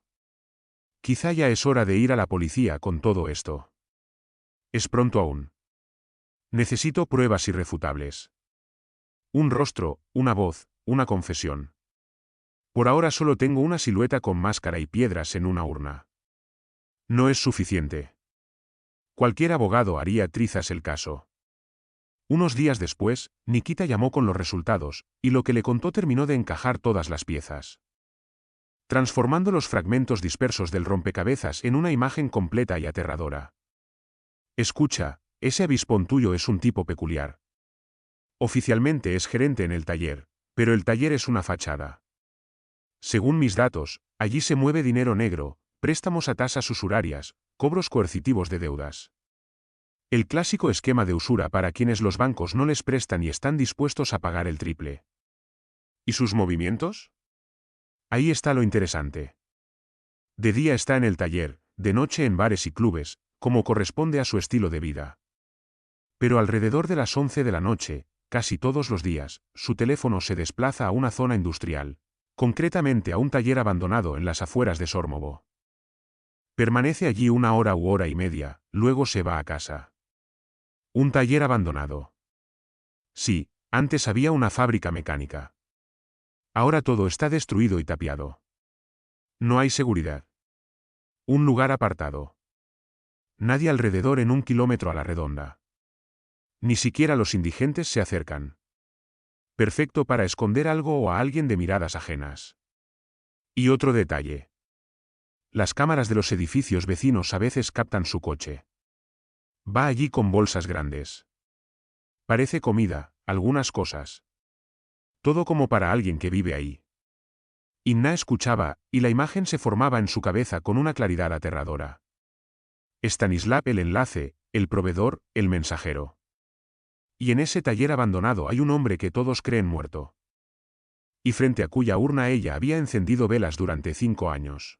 Quizá ya es hora de ir a la policía con todo esto. Es pronto aún. Necesito pruebas irrefutables. Un rostro, una voz, una confesión. Por ahora solo tengo una silueta con máscara y piedras en una urna. No es suficiente. Cualquier abogado haría trizas el caso. Unos días después, Nikita llamó con los resultados, y lo que le contó terminó de encajar todas las piezas, transformando los fragmentos dispersos del rompecabezas en una imagen completa y aterradora. Escucha, ese avispón tuyo es un tipo peculiar. Oficialmente es gerente en el taller, pero el taller es una fachada. Según mis datos, allí se mueve dinero negro, préstamos a tasas usurarias, cobros coercitivos de deudas. El clásico esquema de usura para quienes los bancos no les prestan y están dispuestos a pagar el triple. ¿Y sus movimientos? Ahí está lo interesante. De día está en el taller, de noche en bares y clubes, como corresponde a su estilo de vida. Pero alrededor de las 11 de la noche, casi todos los días, su teléfono se desplaza a una zona industrial, concretamente a un taller abandonado en las afueras de Sormovo. Permanece allí una hora u hora y media, luego se va a casa. Un taller abandonado. Sí, antes había una fábrica mecánica. Ahora todo está destruido y tapiado. No hay seguridad. Un lugar apartado. Nadie alrededor en 1 kilómetro a la redonda. Ni siquiera los indigentes se acercan. Perfecto para esconder algo o a alguien de miradas ajenas. Y otro detalle. Las cámaras de los edificios vecinos a veces captan su coche. Va allí con bolsas grandes. Parece comida, algunas cosas. Todo como para alguien que vive ahí. Inna escuchaba, y la imagen se formaba en su cabeza con una claridad aterradora. Stanislav el enlace, el proveedor, el mensajero. Y en ese taller abandonado hay un hombre que todos creen muerto. Y frente a cuya urna ella había encendido velas durante 5 años.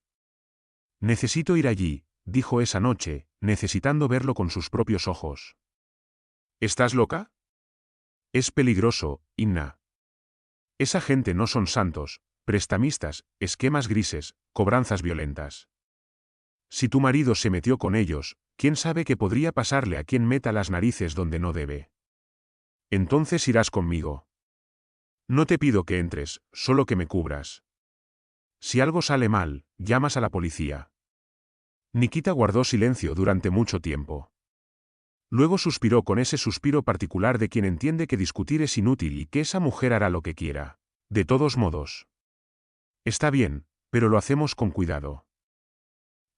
Necesito ir allí, dijo esa noche, necesitando verlo con sus propios ojos. ¿Estás loca? Es peligroso, Inna. Esa gente no son santos, prestamistas, esquemas grises, cobranzas violentas. Si tu marido se metió con ellos, ¿quién sabe qué podría pasarle a quien meta las narices donde no debe? Entonces irás conmigo. No te pido que entres, solo que me cubras. Si algo sale mal, llamas a la policía. Nikita guardó silencio durante mucho tiempo. Luego suspiró con ese suspiro particular de quien entiende que discutir es inútil y que esa mujer hará lo que quiera. De todos modos. Está bien, pero lo hacemos con cuidado.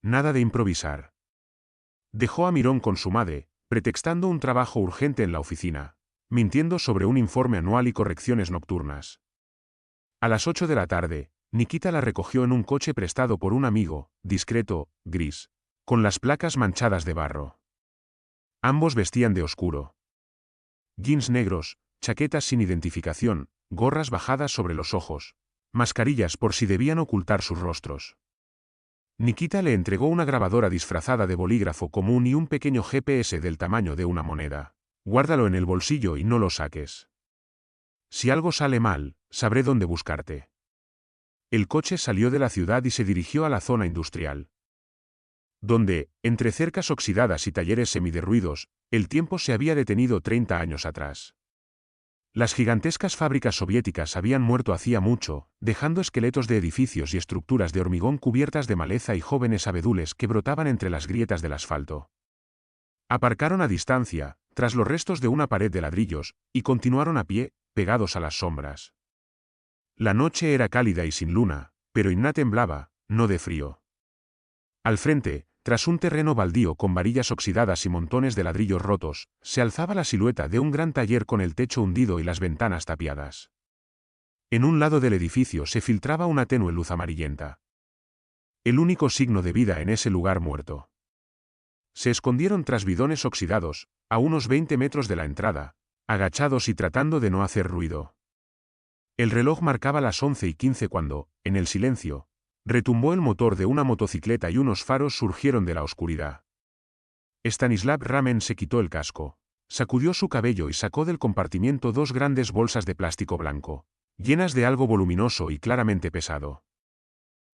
Nada de improvisar. Dejó a Mirón con su madre, pretextando un trabajo urgente en la oficina, mintiendo sobre un informe anual y correcciones nocturnas. A las 8 de la tarde, Nikita la recogió en un coche prestado por un amigo, discreto, gris, con las placas manchadas de barro. Ambos vestían de oscuro. Jeans negros, chaquetas sin identificación, gorras bajadas sobre los ojos, mascarillas por si debían ocultar sus rostros. Nikita le entregó una grabadora disfrazada de bolígrafo común y un pequeño GPS del tamaño de una moneda. Guárdalo en el bolsillo y no lo saques. Si algo sale mal, sabré dónde buscarte. El coche salió de la ciudad y se dirigió a la zona industrial, donde, entre cercas oxidadas y talleres semiderruidos, el tiempo se había detenido 30 años atrás. Las gigantescas fábricas soviéticas habían muerto hacía mucho, dejando esqueletos de edificios y estructuras de hormigón cubiertas de maleza y jóvenes abedules que brotaban entre las grietas del asfalto. Aparcaron a distancia, tras los restos de una pared de ladrillos, y continuaron a pie, pegados a las sombras. La noche era cálida y sin luna, pero Inna temblaba, no de frío. Al frente, tras un terreno baldío con varillas oxidadas y montones de ladrillos rotos, se alzaba la silueta de un gran taller con el techo hundido y las ventanas tapiadas. En un lado del edificio se filtraba una tenue luz amarillenta. El único signo de vida en ese lugar muerto. Se escondieron tras bidones oxidados, a unos 20 metros de la entrada, agachados y tratando de no hacer ruido. El reloj marcaba las 11:15 cuando, en el silencio, retumbó el motor de una motocicleta y unos faros surgieron de la oscuridad. Stanislav Ramen se quitó el casco, sacudió su cabello y sacó del compartimiento dos grandes bolsas de plástico blanco, llenas de algo voluminoso y claramente pesado.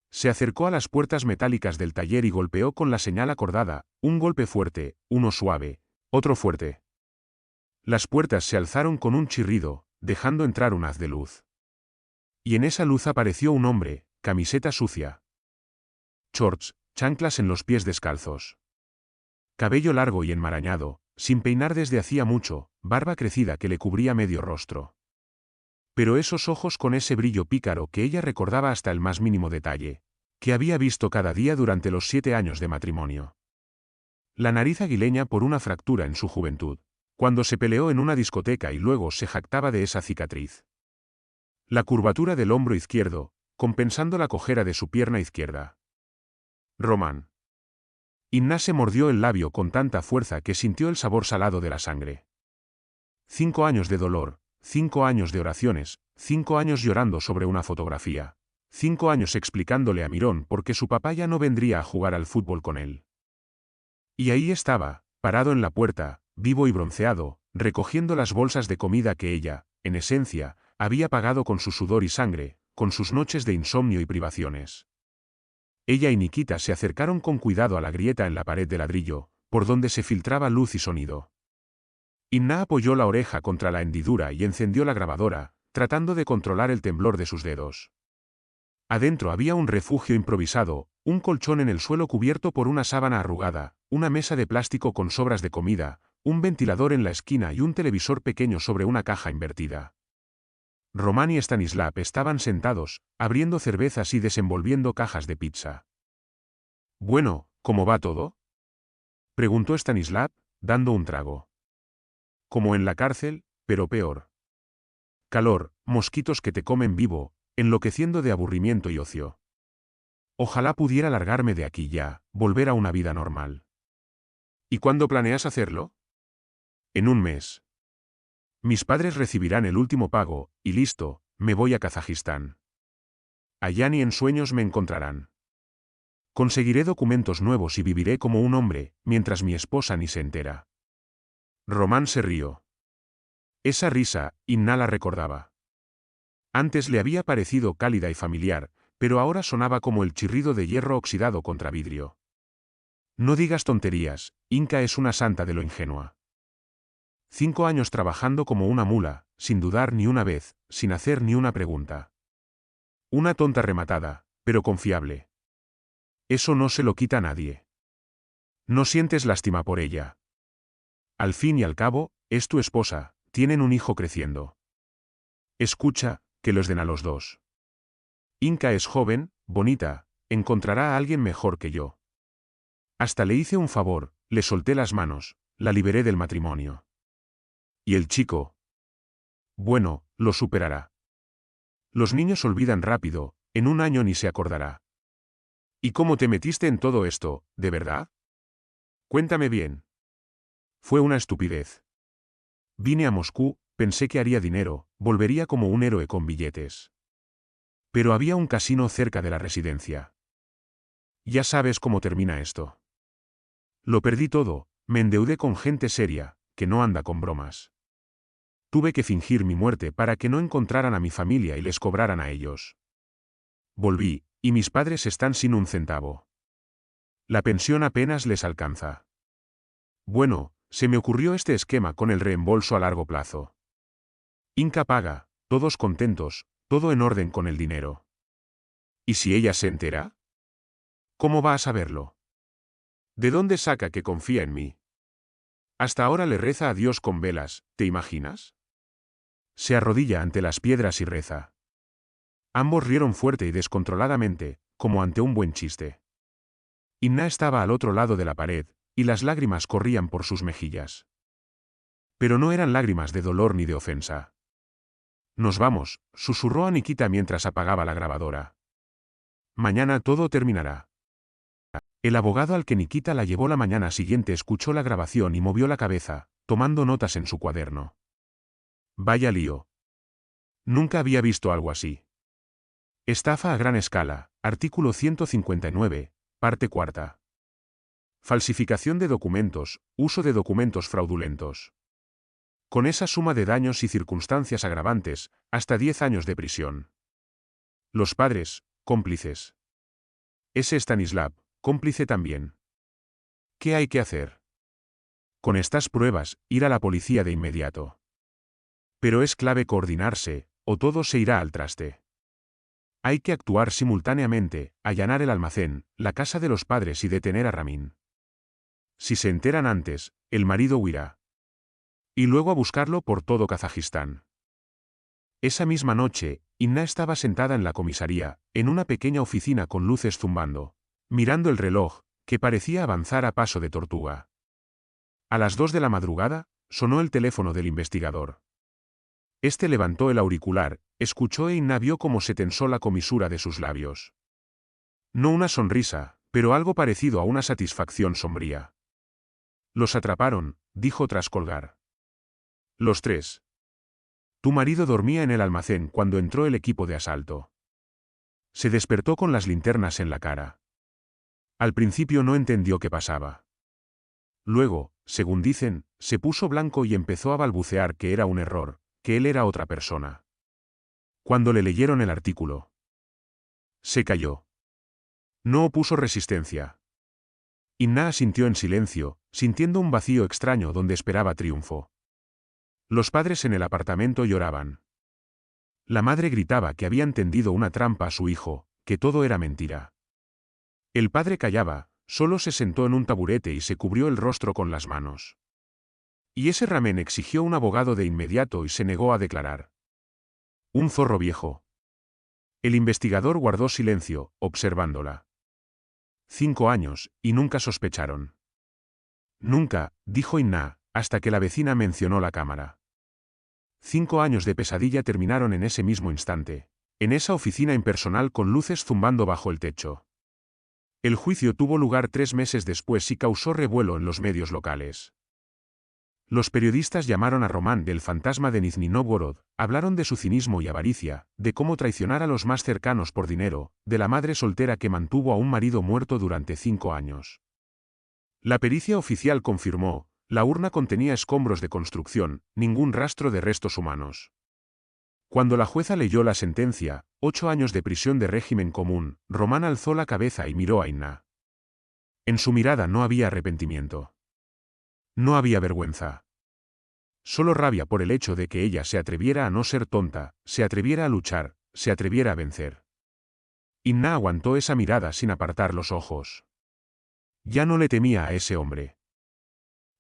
Se acercó a las puertas metálicas del taller y golpeó con la señal acordada, un golpe fuerte, uno suave, otro fuerte. Las puertas se alzaron con un chirrido, dejando entrar un haz de luz. Y en esa luz apareció un hombre, camiseta sucia, shorts, chanclas en los pies descalzos. Cabello largo y enmarañado, sin peinar desde hacía mucho, barba crecida que le cubría medio rostro. Pero esos ojos con ese brillo pícaro que ella recordaba hasta el más mínimo detalle, que había visto cada día durante los 7 años de matrimonio. La nariz aguileña por una fractura en su juventud, cuando se peleó en una discoteca y luego se jactaba de esa cicatriz. La curvatura del hombro izquierdo, compensando la cojera de su pierna izquierda. Román. Inna se mordió el labio con tanta fuerza que sintió el sabor salado de la sangre. 5 años de dolor, 5 años de oraciones, 5 años llorando sobre una fotografía, 5 años explicándole a Mirón por qué su papá ya no vendría a jugar al fútbol con él. Y ahí estaba, parado en la puerta, vivo y bronceado, recogiendo las bolsas de comida que ella, en esencia, había pagado con su sudor y sangre, con sus noches de insomnio y privaciones. Ella y Nikita se acercaron con cuidado a la grieta en la pared de ladrillo, por donde se filtraba luz y sonido. Inna apoyó la oreja contra la hendidura y encendió la grabadora, tratando de controlar el temblor de sus dedos. Adentro había un refugio improvisado, un colchón en el suelo cubierto por una sábana arrugada, una mesa de plástico con sobras de comida, un ventilador en la esquina y un televisor pequeño sobre una caja invertida. Román y Stanislav estaban sentados, abriendo cervezas y desenvolviendo cajas de pizza. «Bueno, ¿cómo va todo?», preguntó Stanislav, dando un trago. «Como en la cárcel, pero peor. Calor, mosquitos que te comen vivo, enloqueciendo de aburrimiento y ocio. Ojalá pudiera largarme de aquí ya, volver a una vida normal». «¿Y cuándo planeas hacerlo?». «En un mes. Mis padres recibirán el último pago, y listo, me voy a Kazajistán. Allá ni en sueños me encontrarán. Conseguiré documentos nuevos y viviré como un hombre, mientras mi esposa ni se entera». Román se rió. Esa risa, Inna la recordaba. Antes le había parecido cálida y familiar, pero ahora sonaba como el chirrido de hierro oxidado contra vidrio. «No digas tonterías, Inka es una santa de lo ingenua. 5 años trabajando como una mula, sin dudar ni una vez, sin hacer ni una pregunta. Una tonta rematada, pero confiable. Eso no se lo quita a nadie. No sientes lástima por ella. Al fin y al cabo, es tu esposa, tienen un hijo creciendo. Escucha, que los den a los dos. Inka es joven, bonita, encontrará a alguien mejor que yo. Hasta le hice un favor, le solté las manos, la liberé del matrimonio. ¿Y el chico? Bueno, lo superará. Los niños olvidan rápido, en un año ni se acordará. ¿Y cómo te metiste en todo esto, de verdad? Cuéntame bien». «Fue una estupidez. Vine a Moscú, pensé que haría dinero, volvería como un héroe con billetes. Pero había un casino cerca de la residencia. Ya sabes cómo termina esto. Lo perdí todo, me endeudé con gente seria, que no anda con bromas. Tuve que fingir mi muerte para que no encontraran a mi familia y les cobraran a ellos. Volví, y mis padres están sin un centavo. La pensión apenas les alcanza. Bueno, se me ocurrió este esquema con el reembolso a largo plazo. Inka paga, todos contentos, todo en orden con el dinero. ¿Y si ella se entera? ¿Cómo va a saberlo? ¿De dónde saca que confía en mí? Hasta ahora le reza a Dios con velas, ¿te imaginas? Se arrodilla ante las piedras y reza. Ambos rieron fuerte y descontroladamente, como ante un buen chiste. Inna estaba al otro lado de la pared, y las lágrimas corrían por sus mejillas. Pero no eran lágrimas de dolor ni de ofensa. Nos vamos, susurró a Nikita mientras apagaba la grabadora. Mañana todo terminará. El abogado al que Nikita la llevó la mañana siguiente escuchó la grabación y movió la cabeza, tomando notas en su cuaderno. Vaya lío. Nunca había visto algo así. Estafa a gran escala, artículo 159, parte cuarta. Falsificación de documentos, uso de documentos fraudulentos. Con esa suma de daños y circunstancias agravantes, hasta 10 años de prisión. Los padres, cómplices. Ese Stanislav, cómplice también. ¿Qué hay que hacer? Con estas pruebas, ir a la policía de inmediato. Pero es clave coordinarse, o todo se irá al traste. Hay que actuar simultáneamente, allanar el almacén, la casa de los padres y detener a Ramin. Si se enteran antes, el marido huirá. Y luego a buscarlo por todo Kazajistán. Esa misma noche, Inna estaba sentada en la comisaría, en una pequeña oficina con luces zumbando, mirando el reloj, que parecía avanzar a paso de tortuga. A las 2 de la madrugada, sonó el teléfono del investigador. Este levantó el auricular, escuchó e Inna vio cómo se tensó la comisura de sus labios. No una sonrisa, pero algo parecido a una satisfacción sombría. Los atraparon, dijo tras colgar. Los tres. Tu marido dormía en el almacén cuando entró el equipo de asalto. Se despertó con las linternas en la cara. Al principio no entendió qué pasaba. Luego, según dicen, se puso blanco y empezó a balbucear que era un error, que él era otra persona. Cuando le leyeron el artículo, se cayó. No opuso resistencia. Inna asintió en silencio, sintiendo un vacío extraño donde esperaba triunfo. Los padres en el apartamento lloraban. La madre gritaba que habían tendido una trampa a su hijo, que todo era mentira. El padre callaba, solo se sentó en un taburete y se cubrió el rostro con las manos. Y ese Ramen exigió un abogado de inmediato y se negó a declarar. Un zorro viejo. El investigador guardó silencio, observándola. 5 años, y nunca sospecharon. Nunca, dijo Inna, hasta que la vecina mencionó la cámara. 5 años de pesadilla terminaron en ese mismo instante, en esa oficina impersonal con luces zumbando bajo el techo. El juicio tuvo lugar 3 meses después y causó revuelo en los medios locales. Los periodistas llamaron a Román del fantasma de Nizhny Novgorod, hablaron de su cinismo y avaricia, de cómo traicionar a los más cercanos por dinero, de la madre soltera que mantuvo a un marido muerto durante 5 años. La pericia oficial confirmó, la urna contenía escombros de construcción, ningún rastro de restos humanos. Cuando la jueza leyó la sentencia, 8 años de prisión de régimen común, Román alzó la cabeza y miró a Inna. En su mirada no había arrepentimiento. No había vergüenza. Solo rabia por el hecho de que ella se atreviera a no ser tonta, se atreviera a luchar, se atreviera a vencer. Inna aguantó esa mirada sin apartar los ojos. Ya no le temía a ese hombre.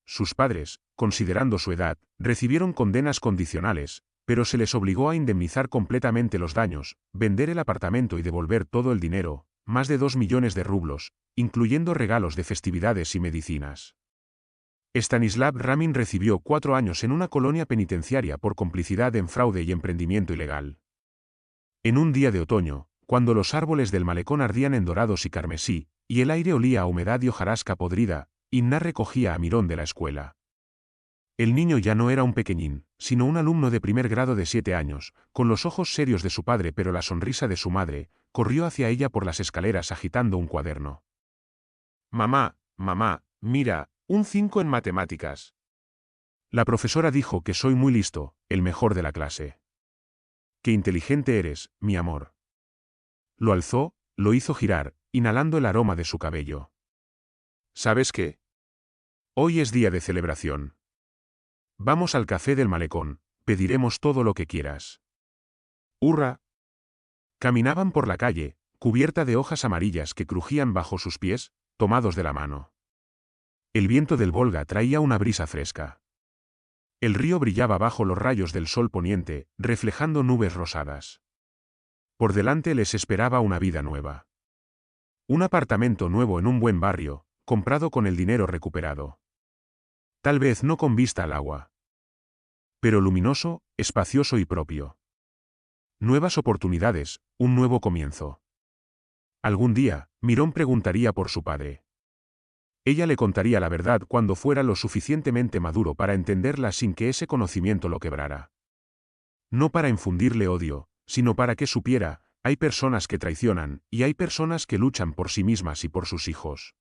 Sus padres, considerando su edad, recibieron condenas condicionales, pero se les obligó a indemnizar completamente los daños, vender el apartamento y devolver todo el dinero, más de 2 millones de rublos, incluyendo regalos de festividades y medicinas. Stanislav Ramin recibió 4 años en una colonia penitenciaria por complicidad en fraude y emprendimiento ilegal. En un día de otoño, cuando los árboles del malecón ardían en dorados y carmesí, y el aire olía a humedad y hojarasca podrida, Inna recogía a Mirón de la escuela. El niño ya no era un pequeñín, sino un alumno de primer grado de 7 años, con los ojos serios de su padre pero la sonrisa de su madre, corrió hacia ella por las escaleras agitando un cuaderno. Mamá, mira, un 5 en matemáticas. La profesora dijo que soy muy listo, el mejor de la clase. Qué inteligente eres, mi amor. Lo alzó, lo hizo girar, inhalando el aroma de su cabello. ¿Sabes qué? Hoy es día de celebración. Vamos al café del malecón, pediremos todo lo que quieras. ¡Hurra! Caminaban por la calle, cubierta de hojas amarillas que crujían bajo sus pies, tomados de la mano. El viento del Volga traía una brisa fresca. El río brillaba bajo los rayos del sol poniente, reflejando nubes rosadas. Por delante les esperaba una vida nueva. Un apartamento nuevo en un buen barrio, comprado con el dinero recuperado. Tal vez no con vista al agua. Pero luminoso, espacioso y propio. Nuevas oportunidades, un nuevo comienzo. Algún día, Mirón preguntaría por su padre. Ella le contaría la verdad cuando fuera lo suficientemente maduro para entenderla sin que ese conocimiento lo quebrara. No para infundirle odio, sino para que supiera, hay personas que traicionan, y hay personas que luchan por sí mismas y por sus hijos.